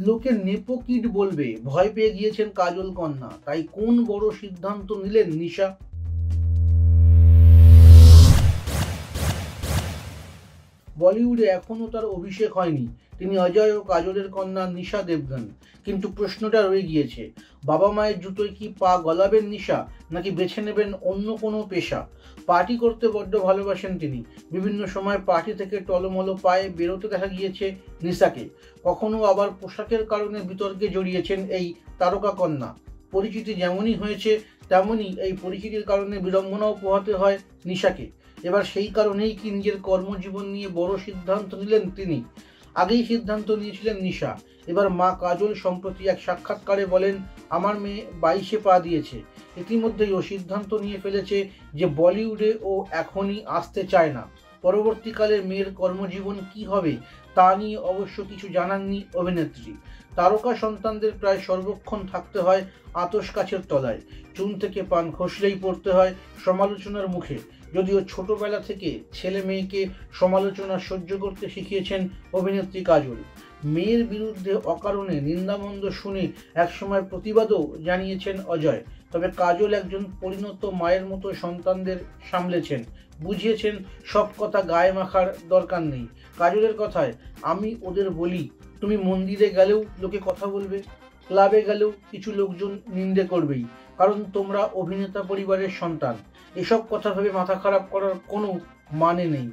লোকে nepo kid বলবে, ভয় পেয়ে গিয়েছেন কাজল কন্যা, তাই কোন বড় সিদ্ধান্ত নিলেন নিশা? বলিউডে এখনো তার অভিষেক হয়নি। তিনি অজয় ও কাজলের কন্যা নিশা দেবগন। কিন্তু প্রশ্নটা রয়ে গিয়েছে, বাবা মায়ের জুতোয় কি পা গলাবেন নিশা, নাকি বেছে নেবেন অন্য কোনো পেশা? পার্টি করতে বড্ড ভালোবাসেন তিনি। বিভিন্ন সময় পার্টি থেকে টলমলো পায়ে বেরোতে দেখা গিয়েছে নিশাকে। কখনো আবার পোশাকের কারণে বিতর্কে জড়িয়েছেন এই তারকা কন্যা। পরিচিতি যেমনই হয়েছে তেমনই এই পরিচিতির কারণে বিড়ম্বনাও পোহাতে হয় নিশাকে। এবার সেই কারণেই কি নিজের কর্মজীবন নিয়ে বড় সিদ্ধান্ত নিলেন তিনি? আগেই সিদ্ধান্ত নিয়েছিলেন নিশা। এবার মা কাজল সম্প্রতি এক সাক্ষাৎকারে বলেন, আমার মেয়ে 22-এ পা দিয়েছে। ইতিমধ্যেই ও সিদ্ধান্ত নিয়ে ফেলেছে যে বলিউডে ও এখনই আসতে চায় না। পরবর্তীকালে মেয়ের কর্মজীবন কি হবে তা নিয়ে অবশ্য কিছু জানাননি অভিনেত্রী। তারকা সন্তানদের প্রায় সর্বক্ষণ থাকতে হয় আতশ কাচের তলায়। চুন থেকে পান খসলেই পড়তে হয় সমালোচনার মুখে। যদিও ছোটবেলা থেকে ছেলে মেয়েকে সমালোচনা সহ্য করতে শিখিয়েছেন অভিনেত্রী কাজল। মেয়ের বিরুদ্ধে অকারণে নিন্দামন্দ শুনে একসময় প্রতিবাদও জানিয়েছেন অজয়। তবে কাজল একজন পরিণত মায়ের মতো সন্তানদের সামলেছেন, বুঝিয়েছেন সব কথা গায়ে মাখার দরকার নেই। কাজলের কথায়, আমি ওদের বলি, তুমি মন্দিরে গেলেও লোকে কথা বলবে, ক্লাবে গেলেও কিছু লোকজন নিন্দে করবেই, কারণ তোমরা অভিনেতা পরিবারের সন্তান। এসব কথা ভেবে মাথা খারাপ করার কোনো মানে নেই।